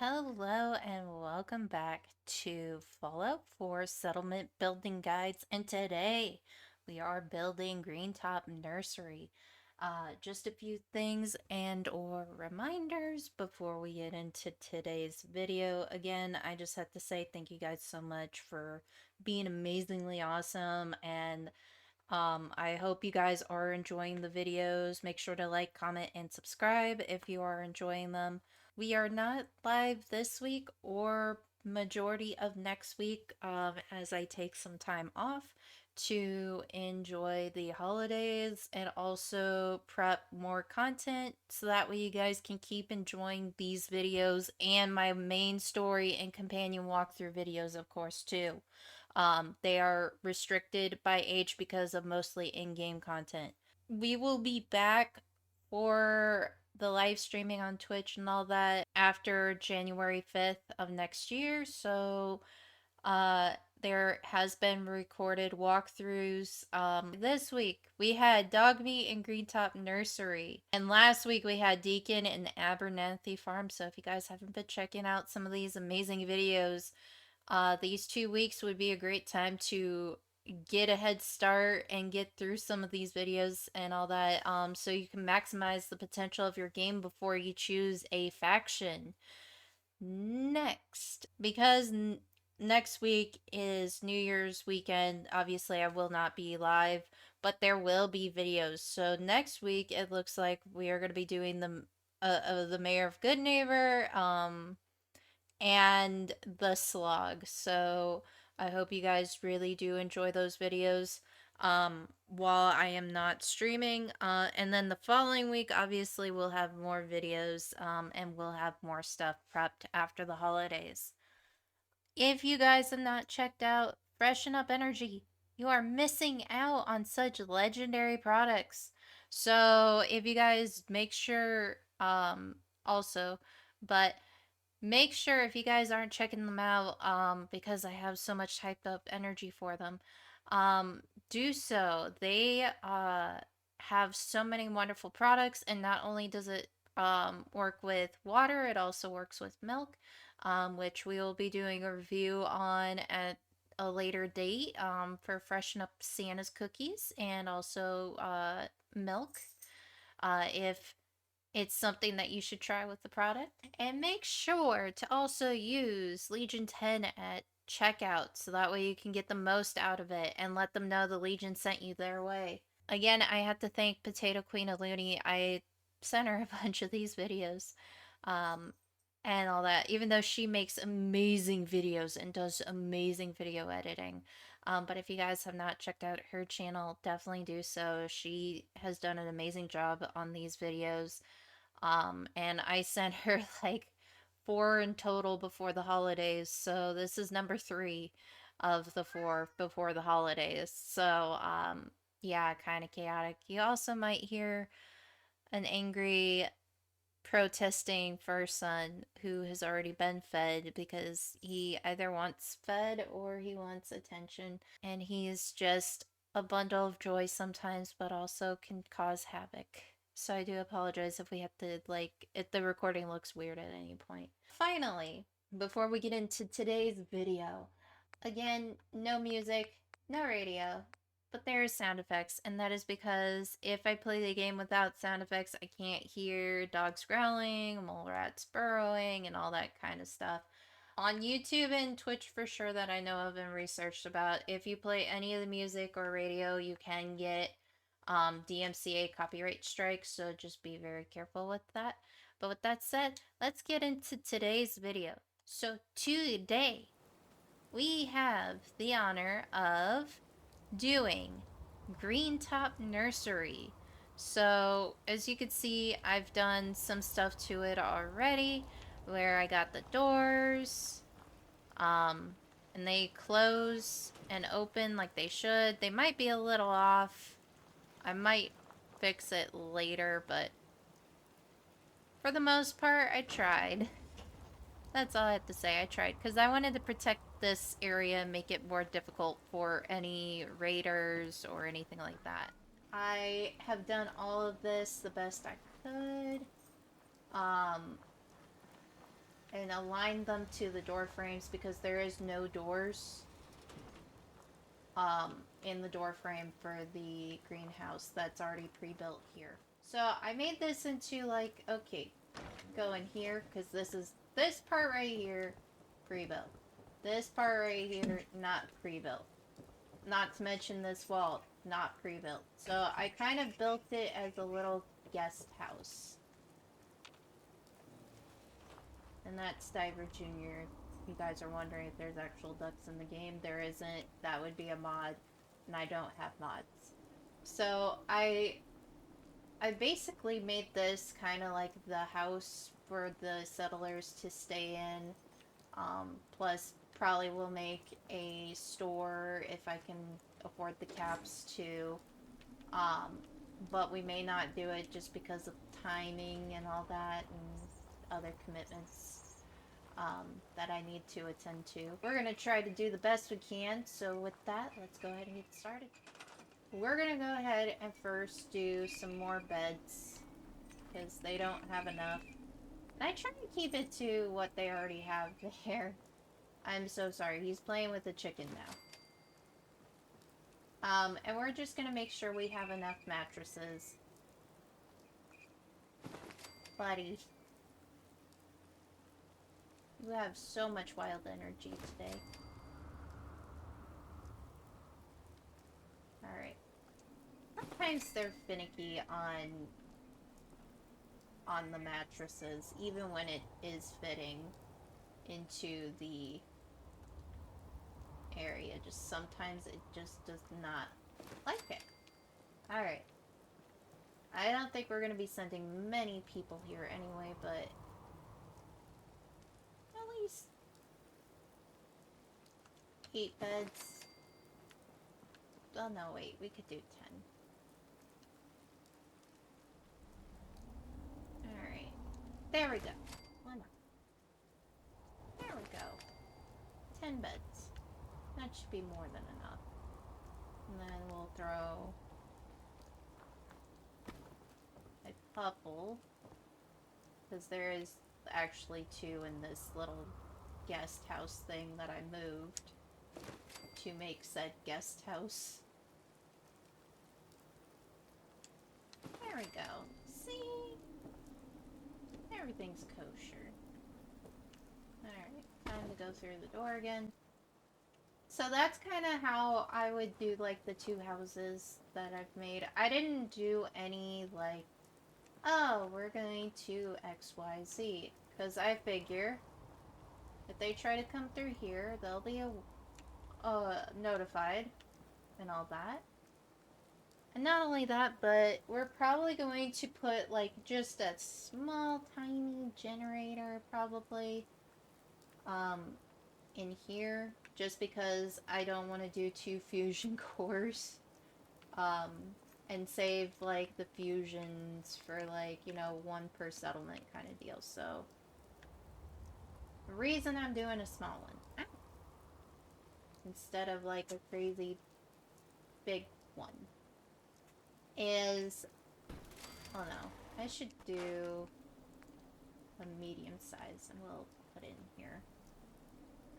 Hello and welcome back to Fallout 4 Settlement Building Guides, and today we are building Greentop Nursery. Just a few things and or reminders before we get into today's video. Again, I just have to say thank you guys so much for being amazingly awesome, and I hope you guys are enjoying the videos. Make sure to like, comment, and subscribe if you are enjoying them. We are not live this week or majority of next week, as I take some time off to enjoy the holidays and also prep more content so that way you guys can keep enjoying these videos and my main story and companion walkthrough videos, of course, too. They are restricted by age because of mostly in-game content. We will be back for the live streaming on Twitch and all that after January 5th of next year. So, uh, there has been recorded walkthroughs. This week we had Dog Meat and Greentop Nursery, and last week we had Deacon and Abernathy Farm. So if you guys haven't been checking out some of these amazing videos, these 2 weeks would be a great time to get a head start and get through some of these videos and all that, so you can maximize the potential of your game before you choose a faction. Next, because next week is New Year's weekend, obviously I will not be live, but there will be videos. So next week it looks like we are going to be doing the Mayor of Good Neighbor, and the slog. So I hope you guys really do enjoy those videos while I am not streaming. And then the following week, obviously, we'll have more videos, and we'll have more stuff prepped after the holidays. If you guys have not checked out Freshen Up Energy, you are missing out on such legendary products. So if you guys make sure, also, but make sure if you guys aren't checking them out, because I have so much hyped up energy for them, do so. They have so many wonderful products, and not only does it work with water, it also works with milk, which we will be doing a review on at a later date, for Freshen Up Santa's cookies and also milk. If it's something that you should try with the product. And make sure to also use Legion 10 at checkout so that way you can get the most out of it and let them know the Legion sent you their way. Again, I have to thank Potato Queen Aluni. I sent her a bunch of these videos, um, and all that, even though she makes amazing videos and does amazing video editing. But if you guys have not checked out her channel, definitely do so. She has done an amazing job on these videos. And I sent her like 4 in total before the holidays. So this is number 3 of the 4 before the holidays. So, yeah, kind of chaotic. You also might hear an angry protesting first son who has already been fed because he either wants fed or he wants attention. And he's just a bundle of joy sometimes, but also can cause havoc. So I do apologize if we have to, like, if the recording looks weird at any point. Finally, before we get into today's video, again, no music, no radio, but there is sound effects, and that is because if I play the game without sound effects, I can't hear dogs growling, mole rats burrowing, and all that kind of stuff. On YouTube and Twitch, for sure, that I know of and researched about, if you play any of the music or radio, you can get DMCA copyright strikes, so just be very careful with that. But with that said, let's get into today's video. So today, we have the honor of doing Greentop Nursery. So as you can see, I've done some stuff to it already, where I got the doors, um, and they close and open like they should. They might be a little off. I might fix it later, but for the most part, I tried. That's all I have to say. I tried because I wanted to protect this area and make it more difficult for any raiders or anything like that. I have done all of this the best I could. Um, and align them to the door frames because there is no doors in the door frame for the greenhouse that's already pre-built here. So I made this into like, okay, go in here because this part right here pre-built. This part right here not pre-built. Not to mention this wall not pre-built. So I kind of built it as a little guest house. And that's Diver Jr. You guys are wondering if there's actual ducks in the game. There isn't. That would be a mod. And I don't have mods. So I basically made this kind of like the house for the settlers to stay in. Plus, probably will make a store if I can afford the caps to. But we may not do it just because of timing and all that and other commitments that I need to attend to. We're going to try to do the best we can. So with that, let's go ahead and get started. We're going to go ahead and first do some more beds because they don't have enough. And I try to keep it to what they already have there. I'm so sorry. He's playing with the chicken now. And we're just going to make sure we have enough mattresses. Buddy. You have so much wild energy today. Alright. Sometimes they're finicky on the mattresses, even when it is fitting into the area. Just sometimes it just does not like it. Alright. I don't think we're going to be sending many people here anyway, but at least 8 beds. Oh no, wait, we could do 10. Alright. There we go. One more. There we go. 10 beds. That should be more than enough. And then we'll throw a couple, because there is actually 2 in this little guest house thing that I moved to make said guest house. There we go. See? Everything's kosher. Alright, time to go through the door again. So that's kind of how I would do like the 2 houses that I've made. I didn't do any like, oh, we're going to XYZ. Because I figure if they try to come through here, they'll be notified and all that. And not only that, but we're probably going to put like just a small tiny generator probably in here, just because I don't want to do 2 fusion cores and save like the fusions for like, you know, 1 per settlement kind of deal. So the reason I'm doing a small one instead of like a crazy big one is, oh no, I should do a medium size and we'll put it in here,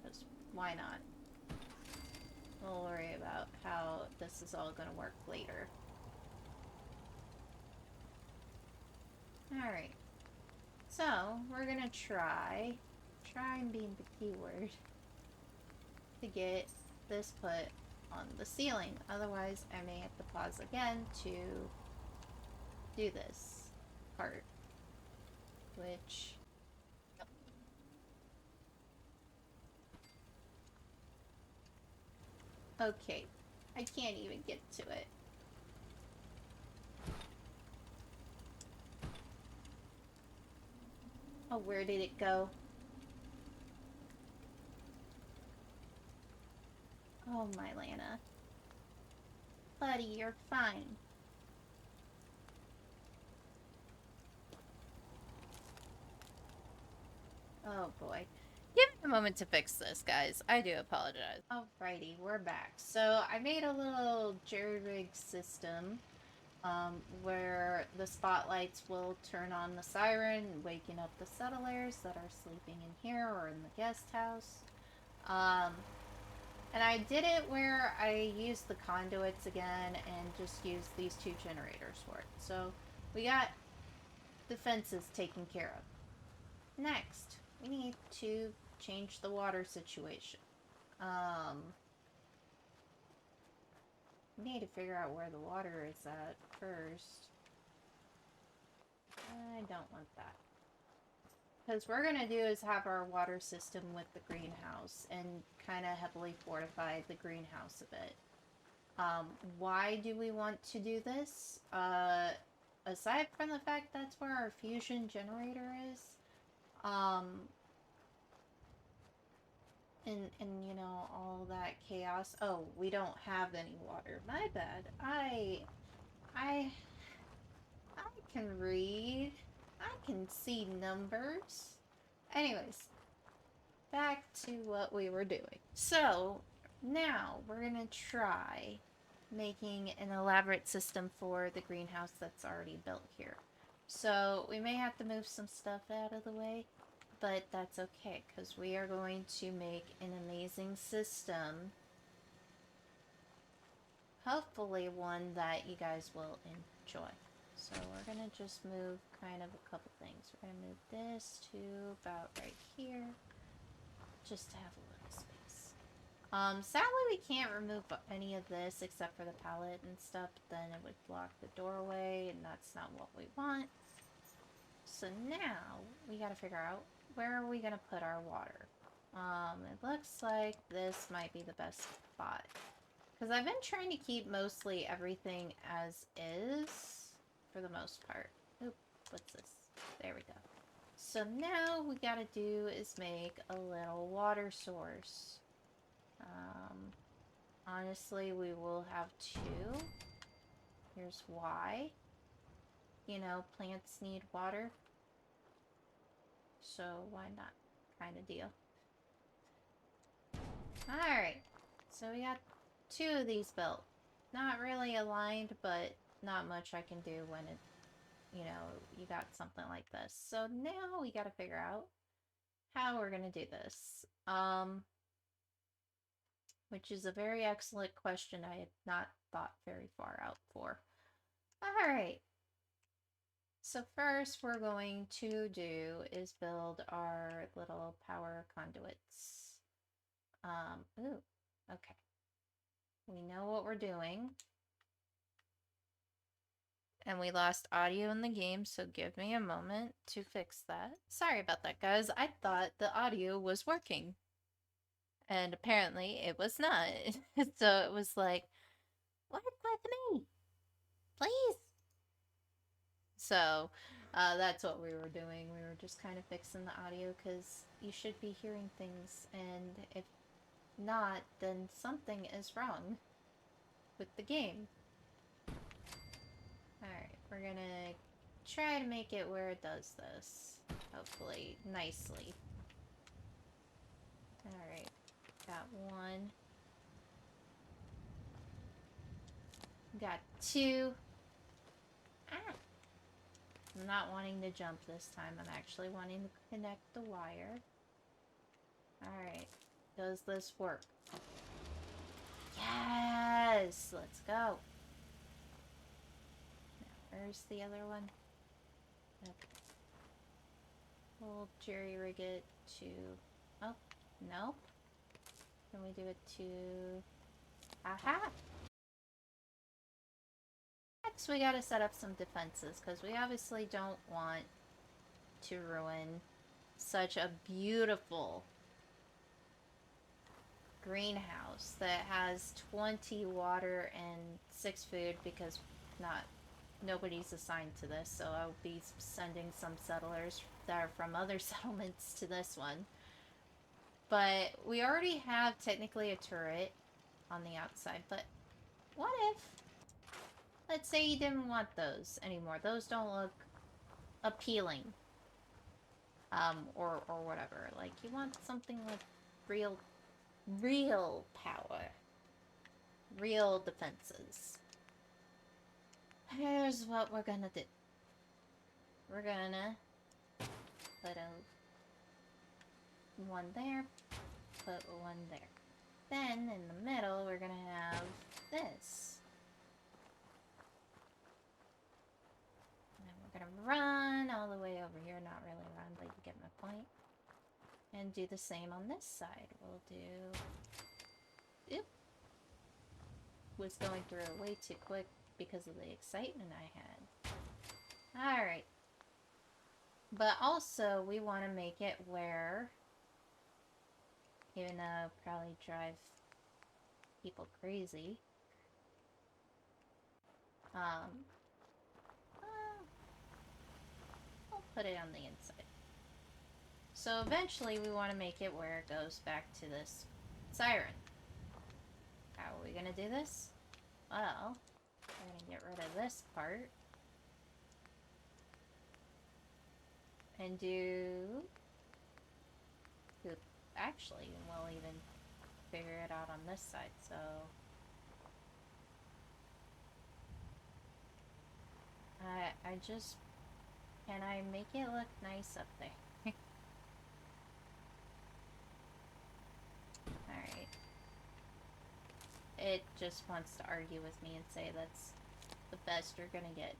because why not? We'll worry about how this is all going to work later. Alright, so we're going to try being the keyword, to get this put on the ceiling. Otherwise, I may have to pause again to do this part, which... Okay, I can't even get to it. Oh, where did it go? Oh, my Lana. Buddy, you're fine. Oh, boy. Give me a moment to fix this, guys. I do apologize. Alrighty, we're back. So, I made a little jerry-rig system where the spotlights will turn on the siren, waking up the settlers that are sleeping in here or in the guest house. Um, and I did it where I used the conduits again and just used these two generators for it. So we got the fences taken care of. Next, we need to change the water situation. We need to figure out where the water is at first. I don't want that. Because what we're going to do is have our water system with the greenhouse and kind of heavily fortify the greenhouse a bit. Why do we want to do this? Aside from the fact that's where our fusion generator is, and you know, all that chaos. Oh, we don't have any water. My bad. I can read. I can see numbers. Anyways, back to what we were doing. So, now we're gonna try making an elaborate system for the greenhouse that's already built here. So, we may have to move some stuff out of the way, but that's okay, because we are going to make an amazing system. Hopefully one that you guys will enjoy. So we're going to just move kind of a couple things. We're going to move this to about right here, just to have a little space. Sadly we can't remove any of this except for the pallet and stuff, then it would block the doorway, and that's not what we want. So now we got to figure out where are we going to put our water. It looks like this might be the best spot. Because I've been trying to keep mostly everything as is, for the most part. Oop, what's this? There we go. So now we gotta do is make a little water source. Honestly, we will have two. Here's why. You know, plants need water. So why not? Kind of deal. Alright. So we got two of these built. Not really aligned, but not much I can do when it, you know, you got something like this. So now we got to figure out how we're going to do this. Which is a very excellent question I had not thought very far out for. Alright. So first we're going to do is build our little power conduits. Ooh, okay. We know what we're doing. And we lost audio in the game, so give me a moment to fix that. Sorry about that, guys. I thought the audio was working. And apparently it was not. So it was like, work with me, please. So that's what we were doing. We were just kind of fixing the audio because you should be hearing things. And if not, then something is wrong with the game. Alright, we're gonna try to make it where it does this. Hopefully, nicely. Alright, got one. Got two. Ah! I'm not wanting to jump this time. I'm actually wanting to connect the wire. Alright, does this work? Yes! Let's go. Now, where's the other one? Okay. We'll jerry-rig it to... Oh, nope. Can we do it to... Aha! Next, we gotta set up some defenses, because we obviously don't want to ruin such a beautiful greenhouse that has 20 water and 6 food, because nobody's assigned to this, so I'll be sending some settlers that are from other settlements to this one. But we already have technically a turret on the outside, but what if, let's say you didn't want those anymore. Those don't look appealing. Or whatever. Like, you want something like real power. Real defenses. here's what we're gonna do. We're gonna put one there, put one there. Then, in the middle, we're gonna have this. And then we're gonna run all the way over here. Not really run, but you get my point. And do the same on this side. We'll do... Oop. Was going through it way too quick because of the excitement I had. Alright. But also, we want to make it where... Even though it'll probably drive people crazy. I'll put it on the inside. So eventually we want to make it where it goes back to this siren. How are we going to do this? Well, we're going to get rid of this part. And do... Actually, we'll even figure it out on this side, so... I just... Can I make it look nice up there? Alright. It just wants to argue with me and say that's the best you're gonna get.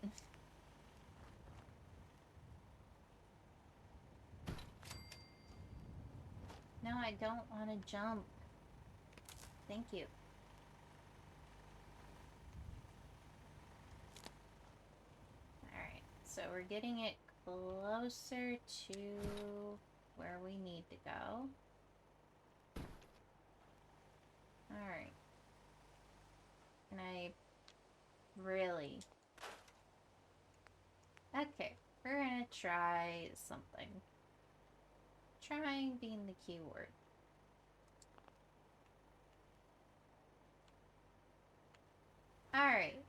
No, I don't want to jump. Thank you. Alright, so we're getting it closer to where we need to go. Alright. Can I really... Okay, we're gonna try something. Trying being the key word. Alright.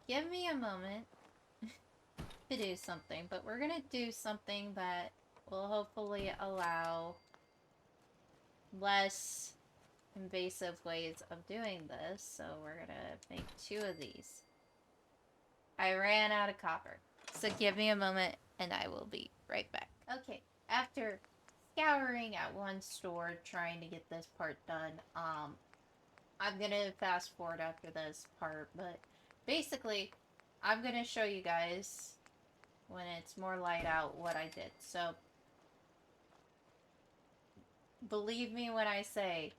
Give me a moment to do something, but we're gonna do something that will hopefully allow less invasive ways of doing this. So we're gonna make 2 of these. I ran out of copper. So give me a moment and I will be right back. Okay, after scouring at one store trying to get this part done, I'm gonna fast forward after this part, but basically I'm gonna show you guys when it's more light out what I did. So believe me when I say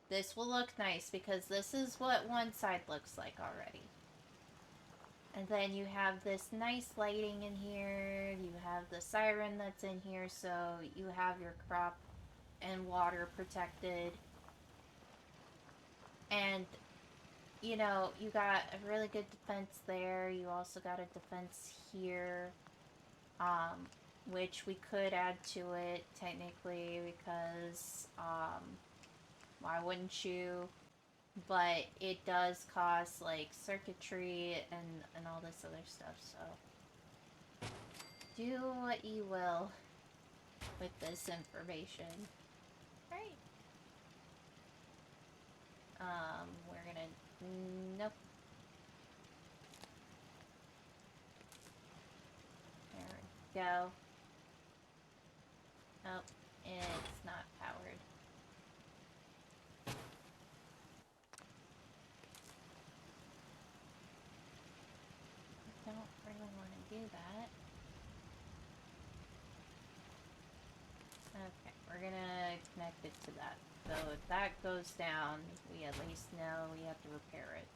this will look nice, because this is what one side looks like already. And then you have this nice lighting in here, you have the siren that's in here, so you have your crop and water protected. And, you know, you got a really good defense there. You also got a defense here, which we could add to it, technically, because, why wouldn't you? But it does cost, like, circuitry and all this other stuff, so do what you will with this information. Right. We're gonna... Nope. There we go. Oh, it's not powered. I don't really want to do that. Okay, we're gonna connect it to that. So if that goes down, we at least know we have to repair it.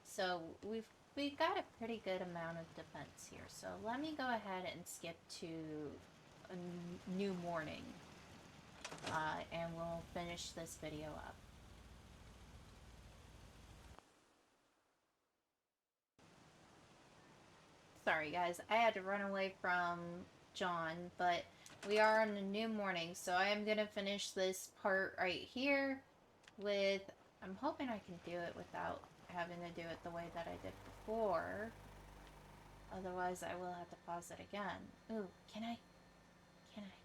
So we've got a pretty good amount of defense here. So let me go ahead and skip to a new morning. And we'll finish this video up. Sorry guys, I had to run away from John, but we are on a new morning, so I am going to finish this part right here with... I'm hoping I can do it without having to do it the way that I did before. Otherwise, I will have to pause it again. Ooh, can I? Can I?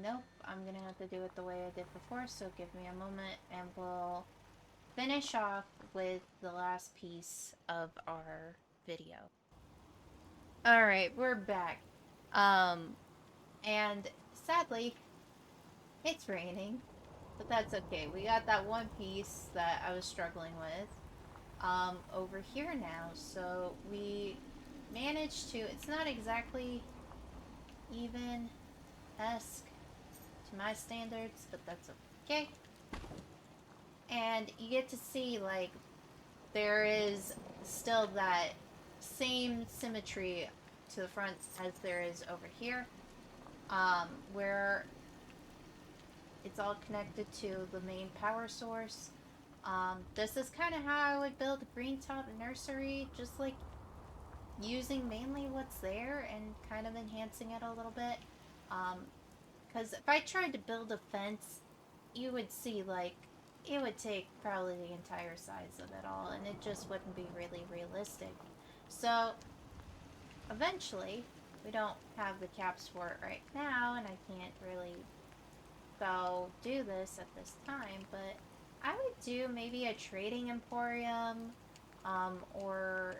Nope, I'm going to have to do it the way I did before, so give me a moment and we'll finish off with the last piece of our video. All right, we're back. Um, and sadly, it's raining, but that's okay. We got that one piece that I was struggling with over here now. So we managed to, it's not exactly even esque to my standards, but that's okay. And you get to see, like, there is still that same symmetry to the front as there is over here, where it's all connected to the main power source. This is kind of how I would build a Greentop Nursery, just like using mainly what's there and kind of enhancing it a little bit. Because if I tried to build a fence, you would see, like, it would take probably the entire size of it all, and it just wouldn't be really realistic. So, eventually, we don't have the caps for it right now, and I can't really go do this at this time, but I would do maybe a trading emporium, or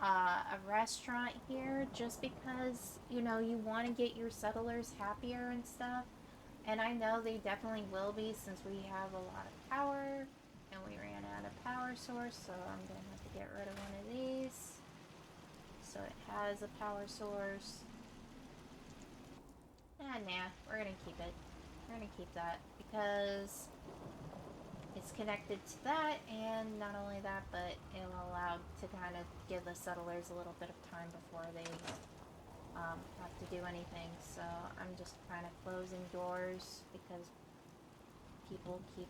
a restaurant here, just because, you know, you want to get your settlers happier and stuff. And I know they definitely will be, since we have a lot of power and we ran out of power source, so I'm going to have to get rid of one of these. So it has a power source. Nah, we're going to keep it. We're going to keep that because it's connected to that, and not only that, but it'll allow to kind of give the settlers a little bit of time before they have to do anything. So I'm just kind of closing doors because people keep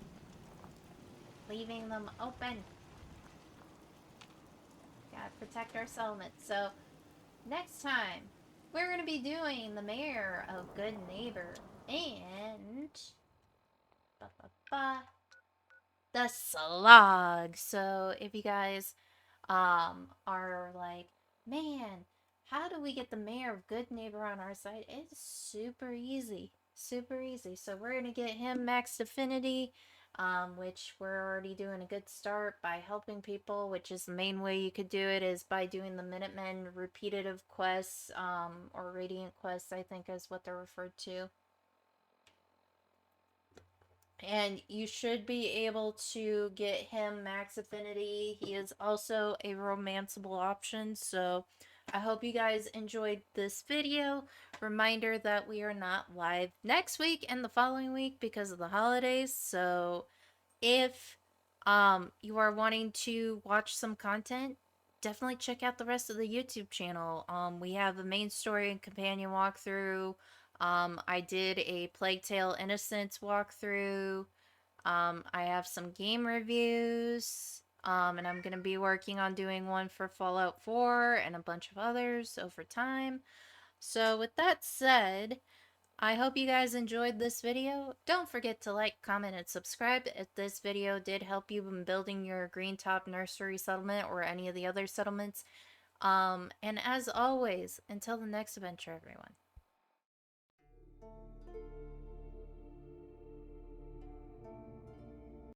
leaving them open. Gotta protect our settlement. So next time, we're going to be doing the mayor of Good Neighbor and ba, ba, ba, the slog. So if you guys are like, man, how do we get the mayor of Good Neighbor on our side? It's super easy. Super easy. So we're going to get him max affinity, which we're already doing a good start by helping people, which is the main way you could do it is by doing the Minutemen repetitive quests, or radiant quests, I think is what they're referred to. And you should be able to get him max affinity. He is also a romanceable option. So I hope you guys enjoyed this video. Reminder that we are not live next week and the following week because of the holidays. So if you are wanting to watch some content, definitely check out the rest of the YouTube channel. We have a main story and companion walkthrough. I did a Plague Tale Innocence walkthrough. I have some game reviews. And I'm going to be working on doing one for Fallout 4 and a bunch of others over time. So with that said, I hope you guys enjoyed this video. Don't forget to like, comment, and subscribe if this video did help you in building your Greentop Nursery settlement or any of the other settlements. And as always, until the next adventure, everyone.